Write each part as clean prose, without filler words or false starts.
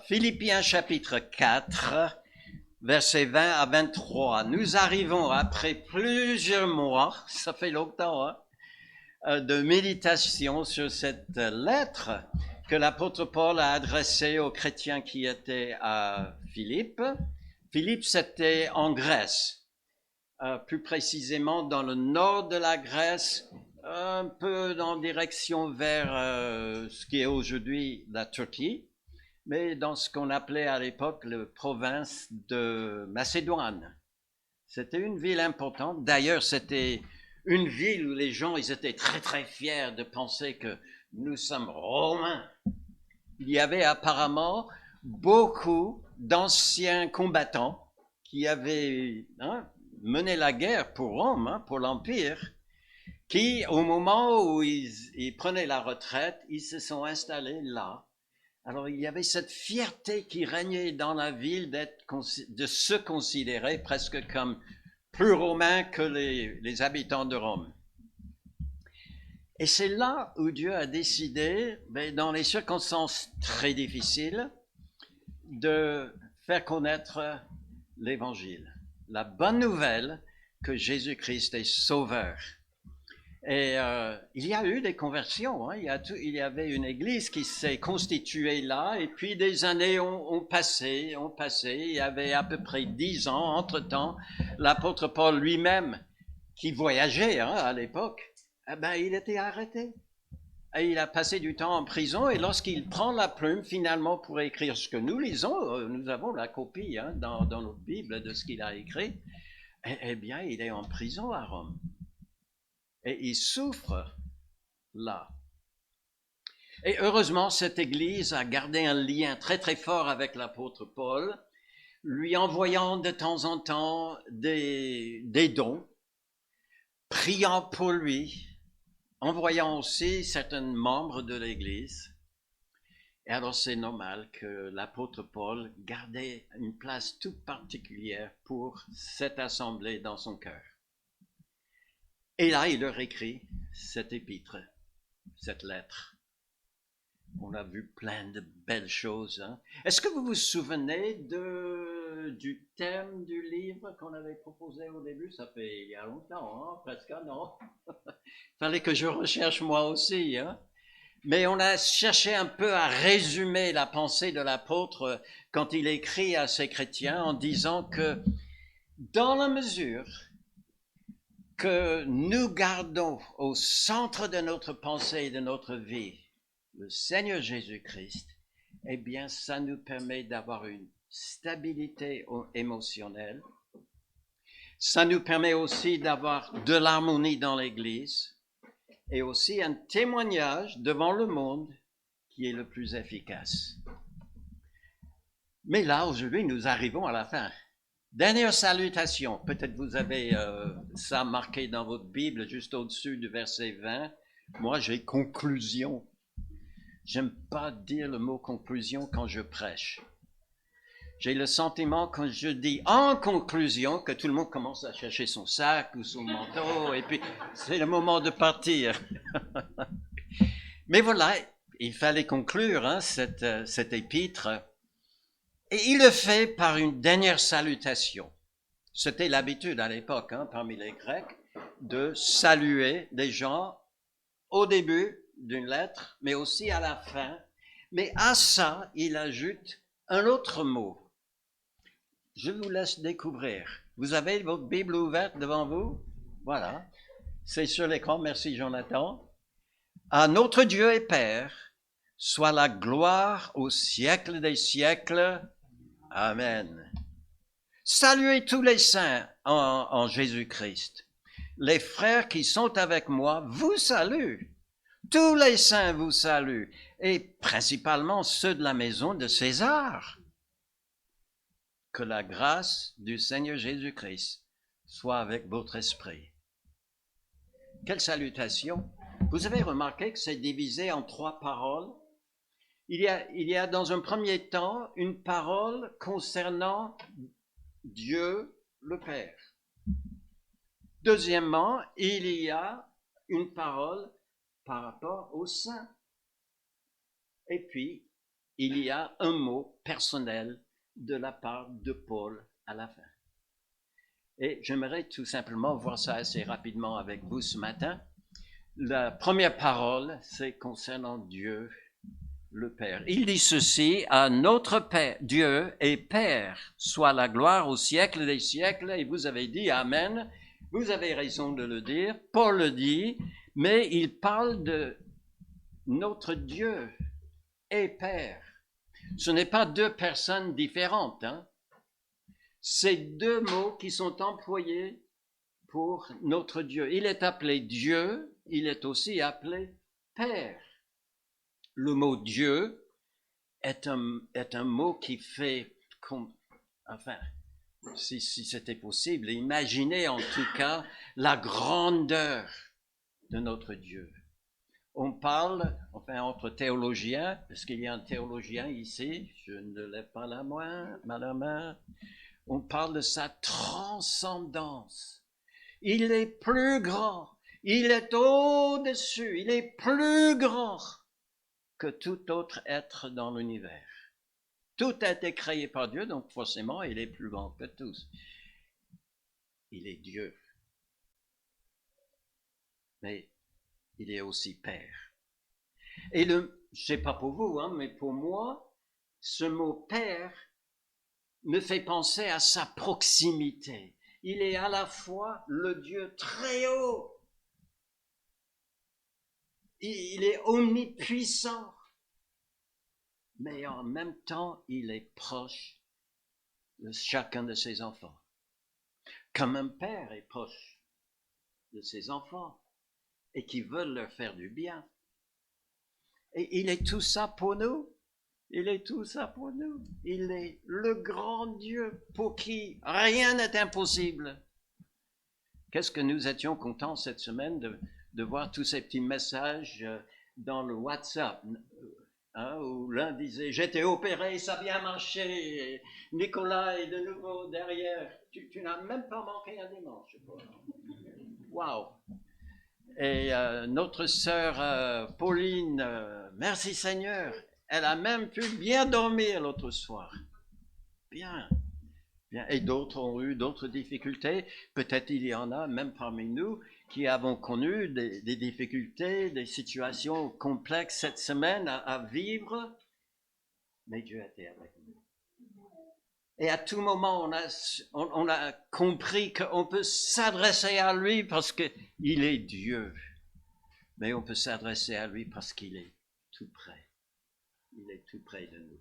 Philippiens chapitre 4, versets 20 à 23. Nous arrivons après plusieurs mois, ça fait longtemps, de méditation sur cette lettre que l'apôtre Paul a adressée aux chrétiens qui étaient à Philippe. Philippe, c'était en Grèce, plus précisément dans le nord de la Grèce, un peu en direction vers ce qui est aujourd'hui la Turquie, mais dans ce qu'on appelait à l'époque la province de Macédoine. C'était une ville importante. D'ailleurs, c'était une ville où les gens, ils étaient très très fiers de penser que nous sommes romains. Il y avait apparemment beaucoup d'anciens combattants qui avaient mené la guerre pour Rome, pour l'Empire, qui, au moment où ils prenaient la retraite, ils se sont installés là. Alors, il y avait cette fierté qui régnait dans la ville de se considérer presque comme plus romains que les habitants de Rome. Et c'est là où Dieu a décidé, dans les circonstances très difficiles, de faire connaître l'Évangile, la bonne nouvelle que Jésus-Christ est sauveur. Et il y a eu des conversions, il y avait une église qui s'est constituée là, et puis des années ont passé, il y avait à peu près 10 ans, entre-temps, l'apôtre Paul lui-même, qui voyageait à l'époque, il était arrêté. Et il a passé du temps en prison, et lorsqu'il prend la plume finalement pour écrire ce que nous lisons, nous avons la copie dans notre Bible de ce qu'il a écrit, eh bien il est en prison à Rome. Et il souffre là. Et heureusement, cette église a gardé un lien très très fort avec l'apôtre Paul, lui envoyant de temps en temps des dons, priant pour lui, envoyant aussi certains membres de l'église. Et alors c'est normal que l'apôtre Paul gardait une place toute particulière pour cette assemblée dans son cœur. Et là, il leur écrit cette épître, cette lettre. On a vu plein de belles choses. Est-ce que vous vous souvenez du thème du livre qu'on avait proposé au début? Ça fait il y a longtemps, presque un an. Fallait que je recherche moi aussi. Mais on a cherché un peu à résumer la pensée de l'apôtre quand il écrit à ses chrétiens en disant que dans la mesure que nous gardons au centre de notre pensée et de notre vie le Seigneur Jésus-Christ, eh bien, ça nous permet d'avoir une stabilité émotionnelle. Ça nous permet aussi d'avoir de l'harmonie dans l'Église et aussi un témoignage devant le monde qui est le plus efficace. Mais là, aujourd'hui, nous arrivons à la fin. Dernière salutation, peut-être vous avez ça marqué dans votre Bible juste au-dessus du verset 20. Moi, j'ai conclusion. J'aime pas dire le mot conclusion quand je prêche. J'ai le sentiment quand je dis en conclusion que tout le monde commence à chercher son sac ou son manteau et puis c'est le moment de partir. Mais voilà, il fallait conclure cette épître. Et il le fait par une dernière salutation. C'était l'habitude à l'époque, parmi les Grecs, de saluer des gens au début d'une lettre, mais aussi à la fin. Mais à ça, il ajoute un autre mot. Je vous laisse découvrir. Vous avez votre Bible ouverte devant vous? Voilà. C'est sur l'écran. Merci, Jonathan. À notre Dieu et Père, soit la gloire au siècle des siècles. Amen. Saluez tous les saints en Jésus-Christ. Les frères qui sont avec moi vous saluent. Tous les saints vous saluent, et principalement ceux de la maison de César. Que la grâce du Seigneur Jésus-Christ soit avec votre esprit. Quelle salutation! Vous avez remarqué que c'est divisé en 3 paroles. Il y a dans un premier temps une parole concernant Dieu le Père. Deuxièmement, il y a une parole par rapport aux saints. Et puis, il y a un mot personnel de la part de Paul à la fin. Et j'aimerais tout simplement voir ça assez rapidement avec vous ce matin. La première parole, c'est concernant Dieu, le Père. Il dit ceci: à notre Père, Dieu et Père, soit la gloire au siècle des siècles. Et vous avez dit Amen. Vous avez raison de le dire. Paul le dit, mais il parle de notre Dieu et Père. Ce n'est pas deux personnes différentes, hein? C'est deux mots qui sont employés pour notre Dieu. Il est appelé Dieu, il est aussi appelé Père. Le mot Dieu est un mot qui fait, enfin, si c'était possible, imaginez en tout cas la grandeur de notre Dieu. On parle, enfin entre théologiens, parce qu'il y a un théologien ici, je ne lève pas la main, on parle de sa transcendance. Il est plus grand, il est au-dessus, il est plus grand que tout autre être dans l'univers. Tout a été créé par Dieu, donc forcément, il est plus grand que tous. Il est Dieu. Mais il est aussi Père. Et je ne sais pas pour vous, hein, mais pour moi, ce mot Père me fait penser à sa proximité. Il est à la fois le Dieu très haut, il est omnipuissant, mais en même temps, il est proche de chacun de ses enfants. Comme un père est proche de ses enfants et qui veut leur faire du bien. Et il est tout ça pour nous. Il est tout ça pour nous. Il est le grand Dieu pour qui rien n'est impossible. Qu'est-ce que nous étions contents cette semaine de voir tous ces petits messages dans le WhatsApp, hein, où l'un disait « J'étais opéré, ça a bien marché, et Nicolas est de nouveau derrière. Tu n'as même pas manqué un dimanche. » Waouh! Et notre sœur Pauline, merci Seigneur, elle a même pu bien dormir l'autre soir. Bien. Bien. Et d'autres ont eu d'autres difficultés. Peut-être il y en a même parmi nous qui avons connu des difficultés, des situations complexes cette semaine à vivre. Mais Dieu a été avec nous. Et à tout moment, on a compris qu'on peut s'adresser à lui parce qu'il est Dieu. Mais on peut s'adresser à lui parce qu'il est tout près. Il est tout près de nous.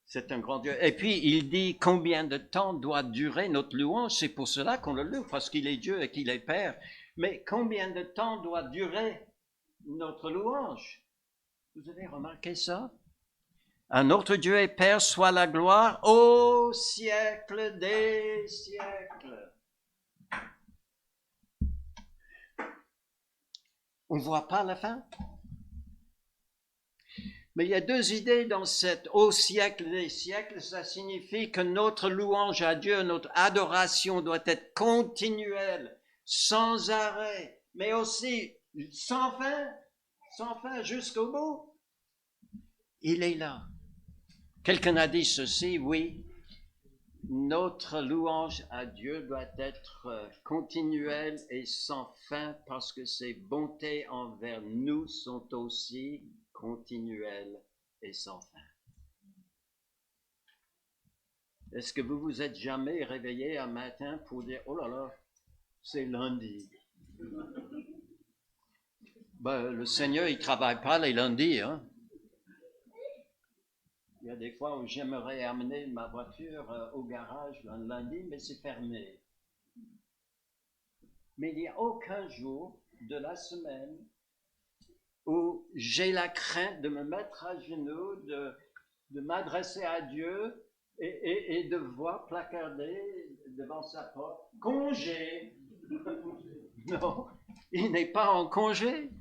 C'est un grand Dieu. Et puis, il dit combien de temps doit durer notre louange. C'est pour cela qu'on le loue, parce qu'il est Dieu et qu'il est Père. Mais combien de temps doit durer notre louange? Vous avez remarqué ça? À notre Dieu et Père soit la gloire au siècle des siècles. On ne voit pas la fin? Mais il y a deux idées dans cette « au siècle des siècles ». Ça signifie que notre louange à Dieu, notre adoration doit être continuelle, sans arrêt, mais aussi sans fin jusqu'au bout. Il est là. Quelqu'un a dit ceci, oui, notre louange à Dieu doit être continuelle et sans fin parce que ses bontés envers nous sont aussi continuelle et sans fin. Est-ce que vous vous êtes jamais réveillé un matin pour dire « Oh là là, c'est lundi ». Ben, le Seigneur, il ne travaille pas les lundis. Hein? Il y a des fois où j'aimerais amener ma voiture au garage un lundi, mais c'est fermé. Mais il n'y a aucun jour de la semaine où j'ai la crainte de me mettre à genoux, de m'adresser à Dieu et de voir placarder devant sa porte « Congé !» Non, il n'est pas en congé.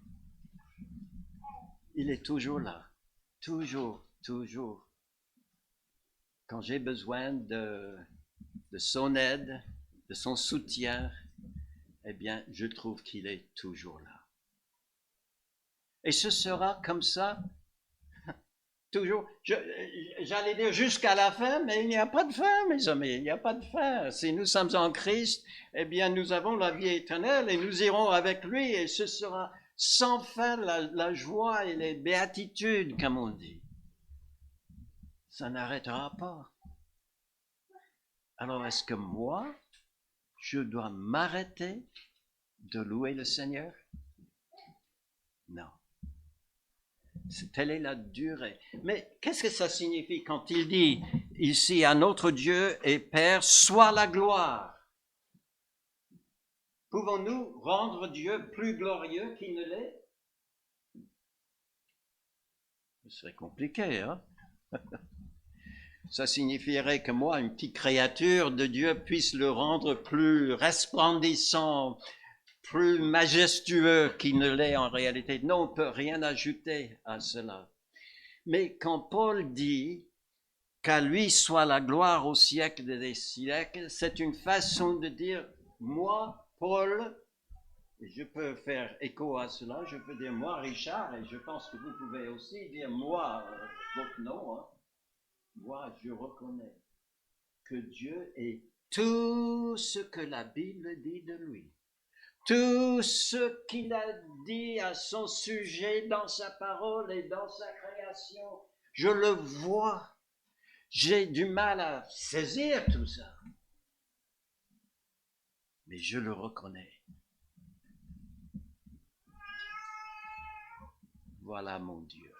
Il est toujours là. Toujours, toujours. Quand j'ai besoin de son aide, de son soutien, eh bien, je trouve qu'il est toujours là. Et ce sera comme ça toujours, j'allais dire jusqu'à la fin, mais il n'y a pas de fin, mes amis, il n'y a pas de fin. Si nous sommes en Christ, eh bien, nous avons la vie éternelle et nous irons avec lui et ce sera sans fin la joie et les béatitudes, comme on dit. Ça n'arrêtera pas. Alors, est-ce que moi, je dois m'arrêter de louer le Seigneur? Non. Telle est la durée. Mais qu'est-ce que ça signifie quand il dit ici à notre Dieu et Père, soit la gloire? Pouvons-nous rendre Dieu plus glorieux qu'il ne l'est? Ce serait compliqué, hein? Ça signifierait que moi, une petite créature de Dieu, puisse le rendre plus resplendissant, plus majestueux qu'il ne l'est en réalité. Non, on ne peut rien ajouter à cela. Mais quand Paul dit qu'à lui soit la gloire au siècle des siècles, c'est une façon de dire, moi, Paul, je peux faire écho à cela, je peux dire moi, Richard, et je pense que vous pouvez aussi dire moi, votre nom, hein. Moi, je reconnais que Dieu est tout ce que la Bible dit de lui. Tout ce qu'il a dit à son sujet dans sa parole et dans sa création, je le vois. J'ai du mal à saisir tout ça. Mais je le reconnais. Voilà mon Dieu.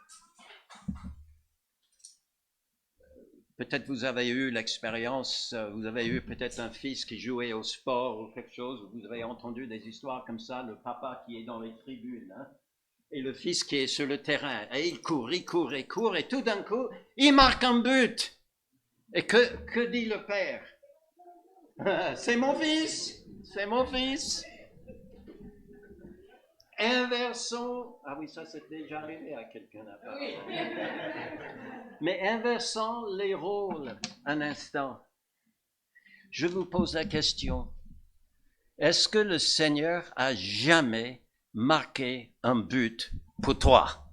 Peut-être vous avez eu l'expérience, vous avez eu peut-être un fils qui jouait au sport ou quelque chose, vous avez entendu des histoires comme ça, le papa qui est dans les tribunes, hein, et le fils qui est sur le terrain, et il court, et tout d'un coup, il marque un but. Et que dit le père? C'est mon fils, c'est mon fils. Inversons, ah oui, ça c'est déjà arrivé à quelqu'un là-bas. Mais inversons les rôles un instant. Je vous pose la question, est-ce que le Seigneur a jamais marqué un but pour toi?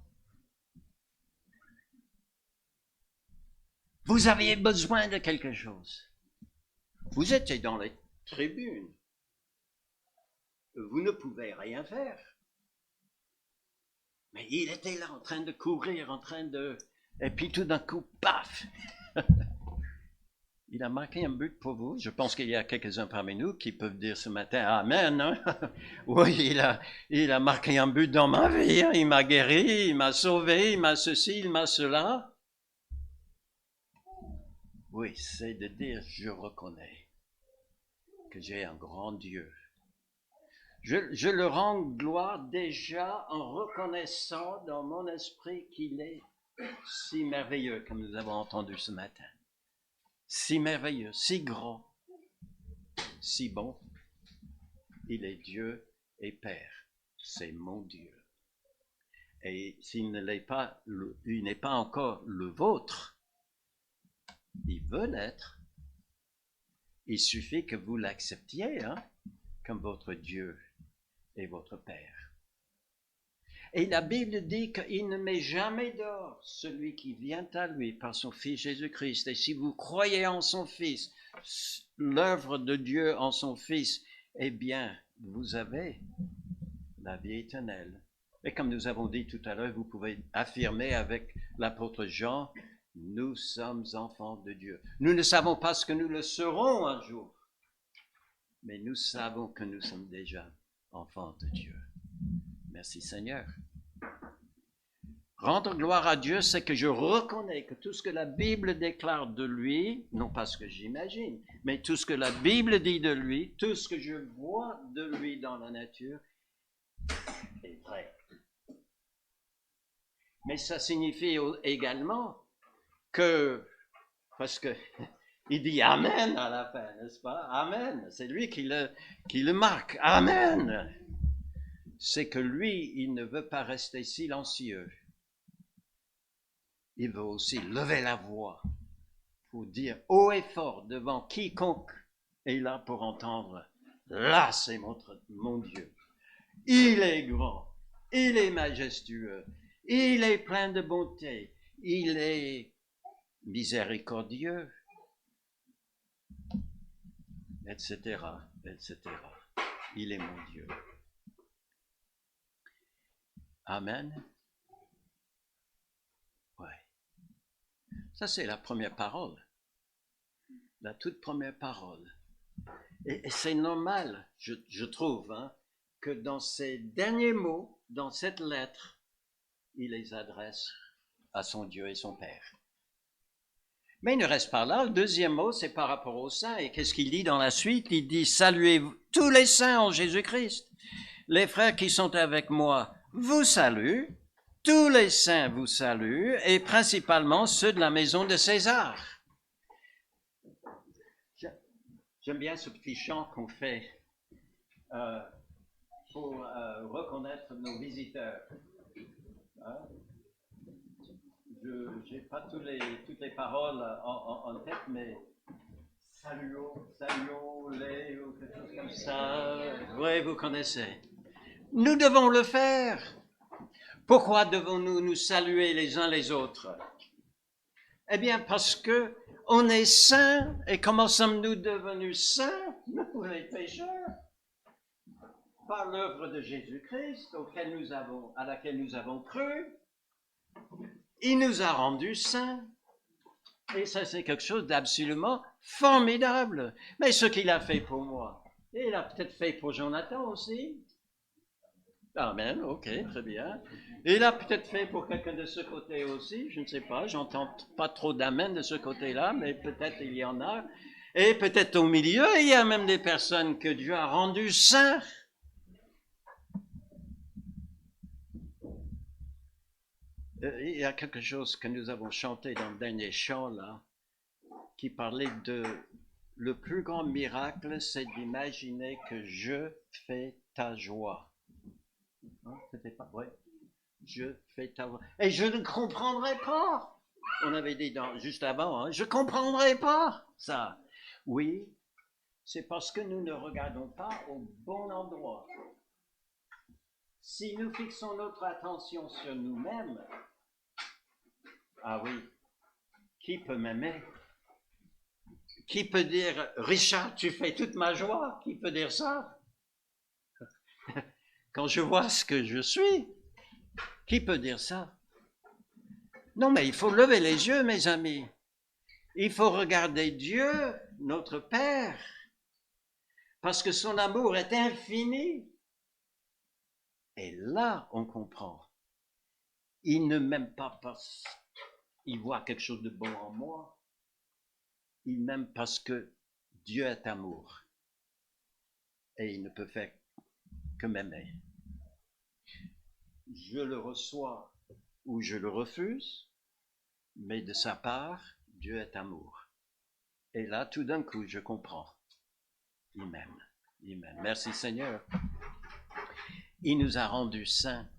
Vous aviez besoin de quelque chose. Vous étiez dans les tribunes. Vous ne pouvez rien faire. Mais il était là en train de courir, et puis tout d'un coup, paf! Il a marqué un but pour vous. Je pense qu'il y a quelques-uns parmi nous qui peuvent dire ce matin, Amen. Hein? Oui, il a marqué un but dans ma vie. Hein? Il m'a guéri, il m'a sauvé, il m'a ceci, il m'a cela. Oui, c'est de dire, je reconnais que j'ai un grand Dieu. Je le rends gloire déjà en reconnaissant dans mon esprit qu'il est si merveilleux, comme nous avons entendu ce matin. Si merveilleux, si grand, si bon. Il est Dieu et Père. C'est mon Dieu. Et s'il ne l'est pas, il n'est pas encore le vôtre. Il veut l'être. Il suffit que vous l'acceptiez, hein, comme votre Dieu et votre Père. Et la Bible dit qu'il ne met jamais dehors celui qui vient à lui par son Fils Jésus-Christ. Et si vous croyez en son Fils, l'œuvre de Dieu en son Fils, eh bien, vous avez la vie éternelle. Et comme nous avons dit tout à l'heure, vous pouvez affirmer avec l'apôtre Jean, nous sommes enfants de Dieu. Nous ne savons pas ce que nous le serons un jour, mais nous savons que nous sommes déjà enfants de Dieu. Merci Seigneur. Rendre gloire à Dieu, c'est que je reconnais que tout ce que la Bible déclare de lui, non pas ce que j'imagine, mais tout ce que la Bible dit de lui, tout ce que je vois de lui dans la nature, est vrai. Mais ça signifie également que, parce que il dit Amen à la fin, n'est-ce pas? Amen, c'est lui qui le marque. Amen. C'est que lui, il ne veut pas rester silencieux. Il veut aussi lever la voix pour dire haut et fort devant quiconque est là pour entendre. Là, c'est mon Dieu. Il est grand, il est majestueux, il est plein de bonté, Il est miséricordieux, etc., etc. Il est mon Dieu. Amen. Ouais. Ça, c'est la première parole. La toute première parole. Et c'est normal, je trouve, hein, que dans ces derniers mots, dans cette lettre, il les adresse à son Dieu et son Père. Mais il ne reste pas là. Le deuxième mot, c'est par rapport aux saints. Et qu'est-ce qu'il dit dans la suite? Il dit, saluez tous les saints en Jésus-Christ. Les frères qui sont avec moi vous saluent. Tous les saints vous saluent, et principalement ceux de la maison de César. J'aime bien ce petit chant qu'on fait pour reconnaître nos visiteurs. Hein? Je n'ai pas toutes les paroles en tête, mais saluons-les, ou quelque chose comme ça. Oui, vous connaissez. Nous devons le faire. Pourquoi devons-nous nous saluer les uns les autres? Eh bien, parce que on est saints, et comment sommes-nous devenus saints? Nous, les pécheurs, par l'œuvre de Jésus-Christ, à laquelle nous avons cru. Il nous a rendus saints. Et ça, c'est quelque chose d'absolument formidable. Mais ce qu'il a fait pour moi, il a peut-être fait pour Jonathan aussi. Amen, ok, très bien. Il a peut-être fait pour quelqu'un de ce côté aussi, je ne sais pas, j'entends pas trop d'amen de ce côté-là, mais peut-être il y en a. Et peut-être au milieu, il y a même des personnes que Dieu a rendues saints. Il y a quelque chose que nous avons chanté dans le dernier chant, là, qui parlait de le plus grand miracle, c'est d'imaginer que je fais ta joie. Hein, c'était pas vrai? Je fais ta joie. Et je ne comprendrai pas. On avait dit juste avant, hein, je ne comprendrai pas ça. Oui, c'est parce que nous ne regardons pas au bon endroit. Si nous fixons notre attention sur nous-mêmes, ah oui, qui peut m'aimer? Qui peut dire, Richard, tu fais toute ma joie? Qui peut dire ça? Quand je vois ce que je suis, qui peut dire ça? Non, mais il faut lever les yeux, mes amis. Il faut regarder Dieu, notre Père, parce que son amour est infini. Et là, on comprend. Il ne m'aime pas parce qu'il voit quelque chose de bon en moi. Il m'aime parce que Dieu est amour. Et il ne peut faire que m'aimer. Je le reçois ou je le refuse, mais de sa part, Dieu est amour. Et là, tout d'un coup, je comprends. Il m'aime. Il m'aime. Merci Seigneur. Il nous a rendus saints,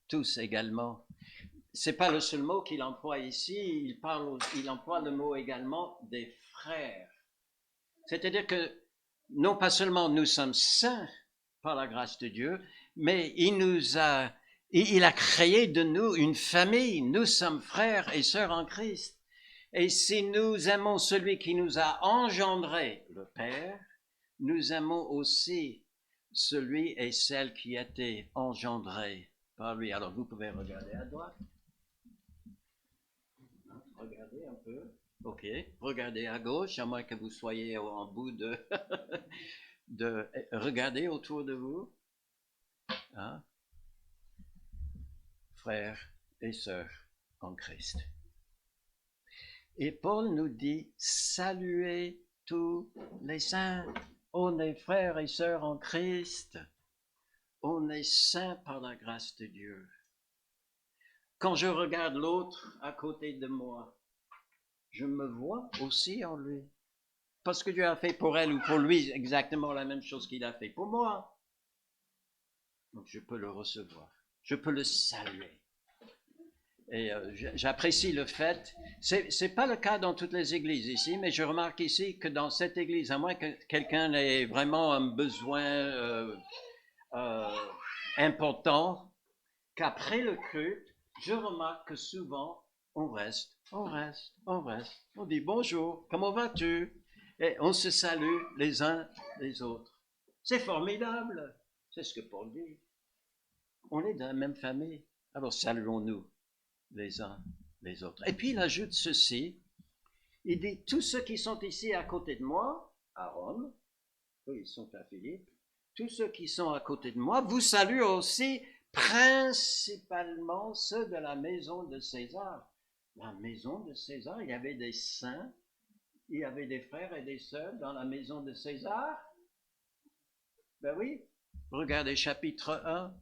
tous également. C'est pas le seul mot qu'il emploie ici, il emploie le mot également des frères. C'est-à-dire que non pas seulement nous sommes saints par la grâce de Dieu, mais il a créé de nous une famille. Nous sommes frères et sœurs en Christ. Et si nous aimons celui qui nous a engendrés, le Père, nous aimons aussi celui et celle qui a été engendrés par lui. Alors vous pouvez regarder à droite. Regardez un peu. Ok. Regardez à gauche, à moins que vous soyez en bout de regarder autour de vous. Hein? Frères et sœurs en Christ. Et Paul nous dit, saluez tous les saints. On est frères et sœurs en Christ. On est saints par la grâce de Dieu. Quand je regarde l'autre à côté de moi, je me vois aussi en lui. Parce que Dieu a fait pour elle ou pour lui exactement la même chose qu'il a fait pour moi. Donc je peux le recevoir. Je peux le saluer. Et j'apprécie le fait, c'est pas le cas dans toutes les églises ici, mais je remarque ici que dans cette église, à moins que quelqu'un ait vraiment un besoin important, qu'après le culte, je remarque que souvent, on reste, on reste, on reste. On dit bonjour, comment vas-tu? Et on se salue les uns les autres. C'est formidable. C'est ce que Paul dit. On est de la même famille. Alors saluons-nous les uns les autres. Et puis il ajoute ceci. Il dit, tous ceux qui sont ici à côté de moi, à Rome, eux ils sont à Philippe, tous ceux qui sont à côté de moi vous saluent aussi, principalement ceux de la maison de César. La maison de César, il y avait des saints, il y avait des frères et des sœurs dans la maison de César. Ben oui, regardez chapitre 1.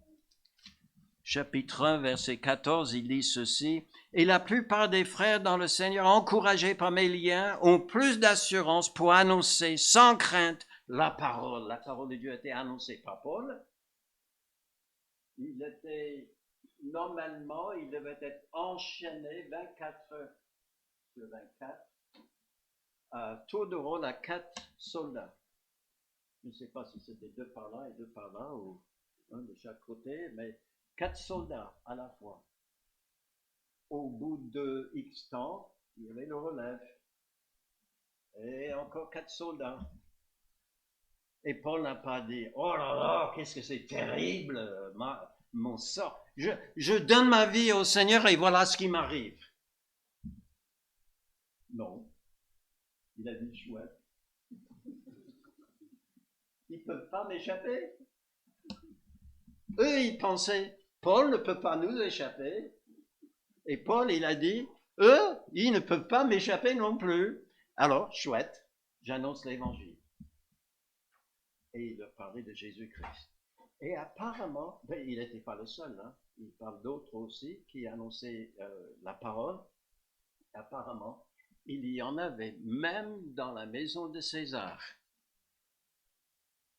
Chapitre 1, verset 14, il dit ceci. Et la plupart des frères dans le Seigneur, encouragés par mes liens, ont plus d'assurance pour annoncer sans crainte la parole. La parole de Dieu a été annoncée par Paul. Normalement, il devait être enchaîné 24 heures sur 24, à tour de rôle à 4 soldats. Je ne sais pas si c'était 2 par là et 2 par là, ou un de chaque côté, mais 4 soldats à la fois. Au bout de X temps, il y avait le relève. Et encore 4 soldats. Et Paul n'a pas dit, oh là là, qu'est-ce que c'est terrible, mon sort. Je donne ma vie au Seigneur et voilà ce qui m'arrive. Non. Il a dit chouette. Ils ne peuvent pas m'échapper. Eux, ils pensaient, Paul ne peut pas nous échapper. Et Paul, il a dit, eux, ils ne peuvent pas m'échapper non plus. Alors, chouette, j'annonce l'évangile. Et il leur parlait de Jésus-Christ. Et apparemment, ben, il n'était pas le seul, hein. Il parle d'autres aussi qui annonçaient la parole. Apparemment, il y en avait même dans la maison de César,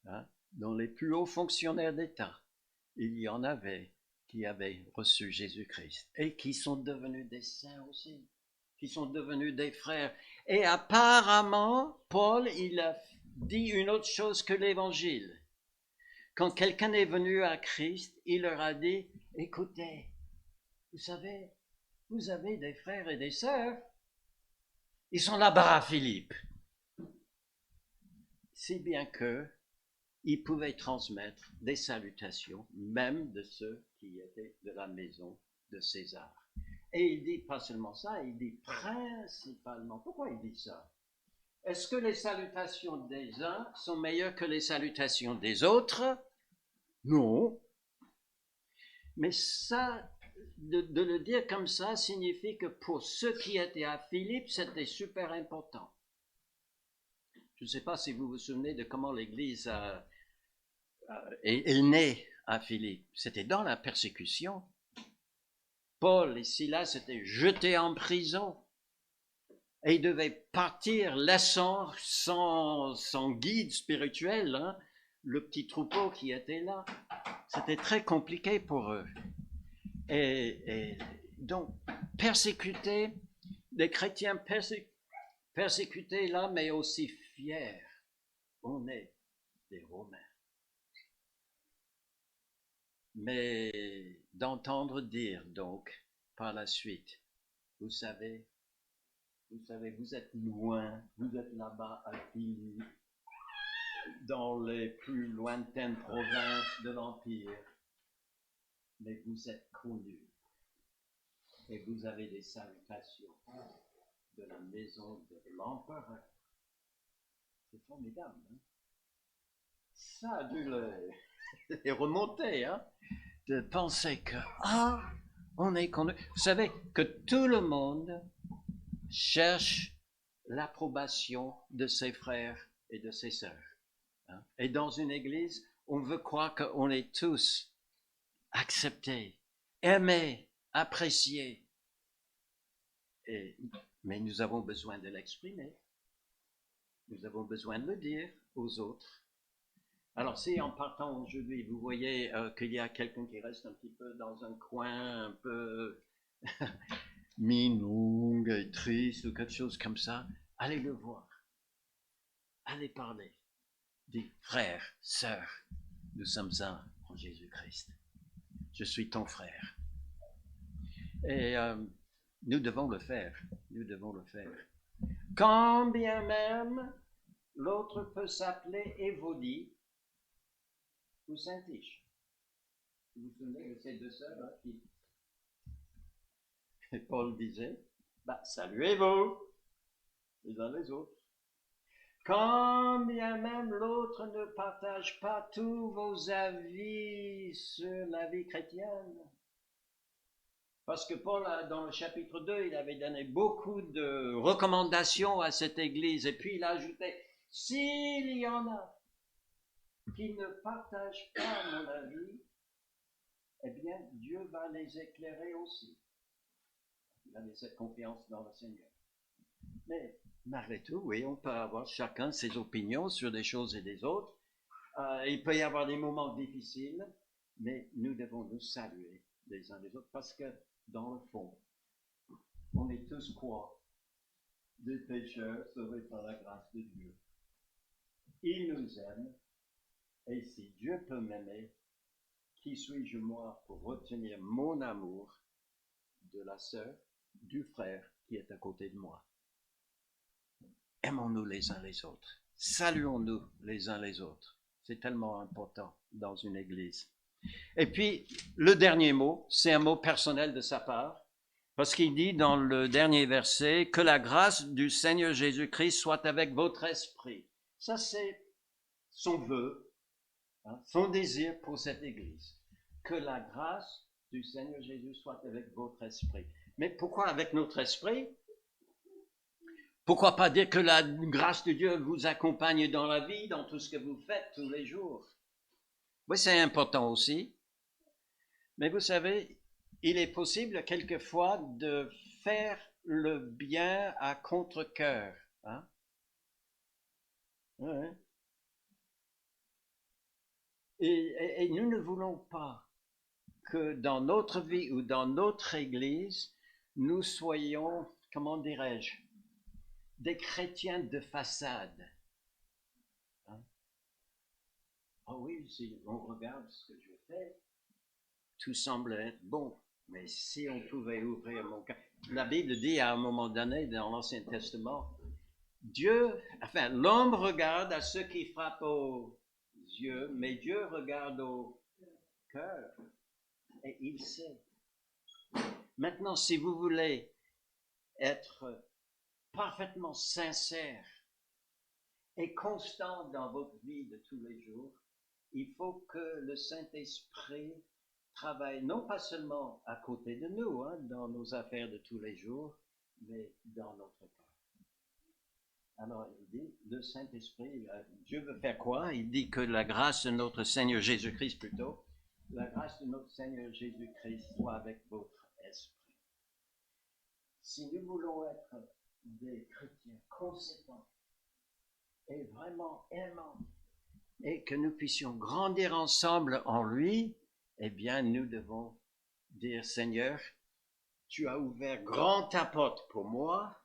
hein, dans les plus hauts fonctionnaires d'État. Il y en avait qui avaient reçu Jésus-Christ et qui sont devenus des saints aussi, qui sont devenus des frères. Et apparemment, Paul, il a dit une autre chose que l'Évangile. Quand quelqu'un est venu à Christ, il leur a dit, écoutez, vous savez, vous avez des frères et des sœurs, ils sont là-bas à Philippe. Si bien que il pouvait transmettre des salutations, même de ceux qui étaient de la maison de César. Et il dit pas seulement ça, il dit principalement. Pourquoi il dit ça? Est-ce que les salutations des uns sont meilleures que les salutations des autres? Non. Mais ça, de le dire comme ça, signifie que pour ceux qui étaient à Philippe, c'était super important. Je ne sais pas si vous vous souvenez de comment l'Église est née à Philippe. C'était dans la persécution. Paul et Silas étaient jetés en prison et ils devaient partir laissant son guide spirituel, hein, le petit troupeau qui était là. C'était très compliqué pour eux. Et donc, persécutés, des chrétiens persécutés là, mais aussi fiers. On est des Romains. Mais d'entendre dire donc par la suite, vous savez, vous êtes loin, vous êtes là-bas à Philippe, dans les plus lointaines provinces de l'Empire, mais vous êtes connus et vous avez des salutations de la maison de l'empereur. C'est formidable, hein? Ça a dû les remonter, hein? De penser que, on est connu. Vous savez que tout le monde cherche l'approbation de ses frères et de ses sœurs. Hein? Et dans une église, on veut croire qu'on est tous acceptés, aimés, appréciés. Mais nous avons besoin de l'exprimer. Nous avons besoin de le dire aux autres. Alors, si en partant aujourd'hui, vous voyez qu'il y a quelqu'un qui reste un petit peu dans un coin, un peu minougue et triste ou quelque chose comme ça, allez le voir. Allez parler. Dis, frère, sœur, nous sommes un en Jésus-Christ. Je suis ton frère. Et Nous devons le faire. Nous devons le faire. Quand bien même l'autre peut s'appeler Évodie ou Saint-Tiche. Vous vous souvenez de ces deux sœurs là, qui Paul disait, saluez-vous les uns les autres. Quand bien même l'autre ne partage pas tous vos avis sur la vie chrétienne. Parce que Paul, dans le chapitre 2, il avait donné beaucoup de recommandations à cette église. Et puis il ajoutait, s'il y en a qui ne partagent pas mon avis, eh bien, Dieu va les éclairer aussi. Il avait cette confiance dans le Seigneur. Mais malgré tout, oui, on peut avoir chacun ses opinions sur des choses et des autres. Il peut y avoir des moments difficiles, mais nous devons nous saluer les uns les autres parce que, dans le fond, on est tous quoi? Des pécheurs sauvés par la grâce de Dieu. Il nous aime, et si Dieu peut m'aimer, qui suis-je moi pour retenir mon amour de la sœur, du frère qui est à côté de moi? Aimons-nous les uns les autres. Saluons-nous les uns les autres. C'est tellement important dans une église. Et puis, le dernier mot, c'est un mot personnel de sa part, parce qu'il dit dans le dernier verset, que la grâce du Seigneur Jésus-Christ soit avec votre esprit. Ça, c'est son vœu, son désir pour cette église. Que la grâce du Seigneur Jésus soit avec votre esprit. Mais pourquoi avec notre esprit? Pourquoi pas dire que la grâce de Dieu vous accompagne dans la vie, dans tout ce que vous faites tous les jours? Oui, c'est important aussi. Mais vous savez, il est possible quelquefois de faire le bien à contre-cœur. Hein? Ouais. Et nous ne voulons pas que dans notre vie ou dans notre église, nous soyons, comment dirais-je, des chrétiens de façade. Hein? Ah oui, si on regarde ce que je fais, tout semble être bon. Mais si on pouvait ouvrir mon cœur. La Bible dit à un moment donné dans l'Ancien Testament, l'homme regarde à ceux qui frappent aux yeux, mais Dieu regarde au cœur. Et il sait. Maintenant, si vous voulez être parfaitement sincère et constant dans votre vie de tous les jours, il faut que le Saint-Esprit travaille non pas seulement à côté de nous, dans nos affaires de tous les jours, mais dans notre cœur. Alors, il dit, le Saint-Esprit, Dieu veut faire quoi? Il dit que la grâce de notre Seigneur Jésus-Christ plutôt, la grâce de notre Seigneur Jésus-Christ soit avec votre esprit. Si nous voulons être des chrétiens conséquents et vraiment aimants, et que nous puissions grandir ensemble en lui, eh bien, nous devons dire, Seigneur, tu as ouvert grand ta porte pour moi,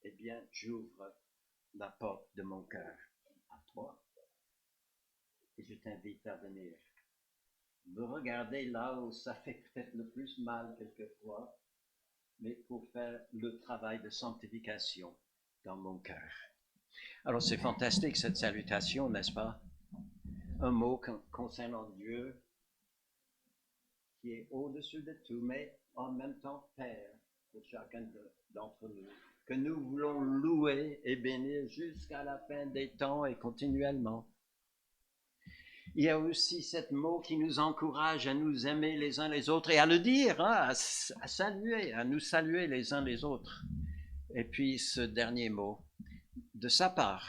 eh bien, j'ouvre la porte de mon cœur à toi. Et je t'invite à venir me regarder là où ça fait peut-être le plus mal quelquefois, mais pour faire le travail de sanctification dans mon cœur. Alors c'est fantastique cette salutation, n'est-ce pas? Un mot concernant Dieu qui est au-dessus de tout, mais en même temps Père de chacun d'entre nous, que nous voulons louer et bénir jusqu'à la fin des temps et continuellement. Il y a aussi ce mot qui nous encourage à nous aimer les uns les autres et à le dire, à saluer, à nous saluer les uns les autres. Et puis ce dernier mot de sa part,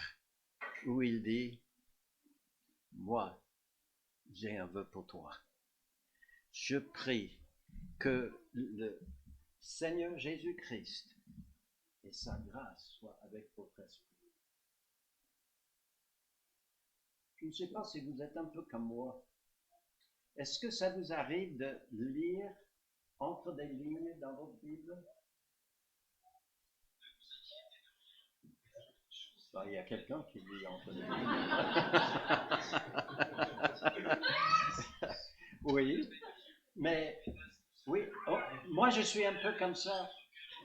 où il dit, moi, j'ai un vœu pour toi. Je prie que le Seigneur Jésus-Christ et sa grâce soient avec votre esprit. Je ne sais pas si vous êtes un peu comme moi. Est-ce que ça vous arrive de lire entre des lignes dans votre Bible? Il y a quelqu'un qui lit entre les lignes. Oui, mais oui, Moi, je suis un peu comme ça.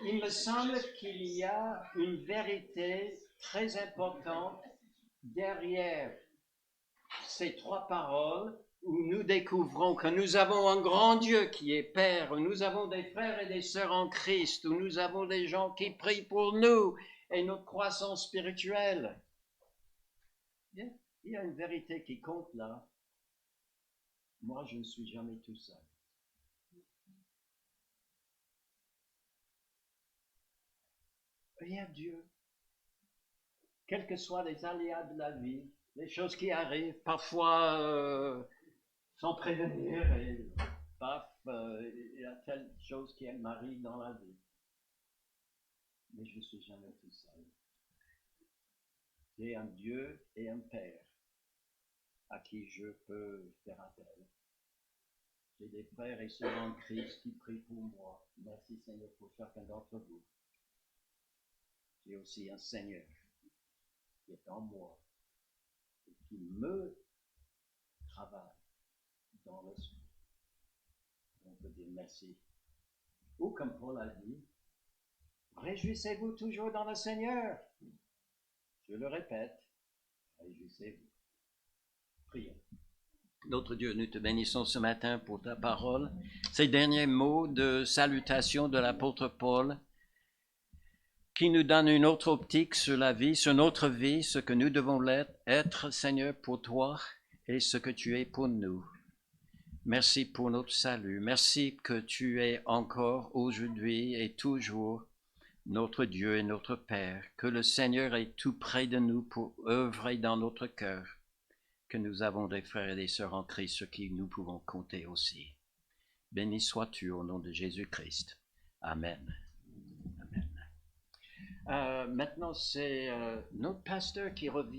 Il me semble qu'il y a une vérité très importante derrière ces trois paroles où nous découvrons que nous avons un grand Dieu qui est Père, où nous avons des frères et des sœurs en Christ, où nous avons des gens qui prient pour nous et notre croissance spirituelle. Bien, il y a une vérité qui compte là. Moi, je ne suis jamais tout seul. Il y a Dieu. Quels que soient les aléas de la vie, les choses qui arrivent, parfois sans prévenir, et paf, il y a telle chose qui m'arrive dans la vie. Mais je ne suis jamais tout seul. J'ai un Dieu et un Père à qui je peux faire appel. J'ai des frères et sœurs en Christ qui prient pour moi. Merci Seigneur pour chacun d'entre vous. J'ai aussi un Seigneur qui est en moi et qui me travaille dans l'esprit. On peut dire merci. Ou comme Paul a dit, réjouissez-vous toujours dans le Seigneur. Je le répète, réjouissez-vous. Prions. Notre Dieu, nous te bénissons ce matin pour ta parole. Ces derniers mots de salutation de l'apôtre Paul qui nous donnent une autre optique sur la vie, sur notre vie, ce que nous devons être, Seigneur, pour toi et ce que tu es pour nous. Merci pour notre salut. Merci que tu es encore aujourd'hui et toujours notre Dieu et notre Père, que le Seigneur est tout près de nous pour œuvrer dans notre cœur, que nous avons des frères et des sœurs en Christ sur qui nous pouvons compter aussi. Béni sois-tu au nom de Jésus-Christ. Amen. Amen. Maintenant, c'est notre pasteur qui revient.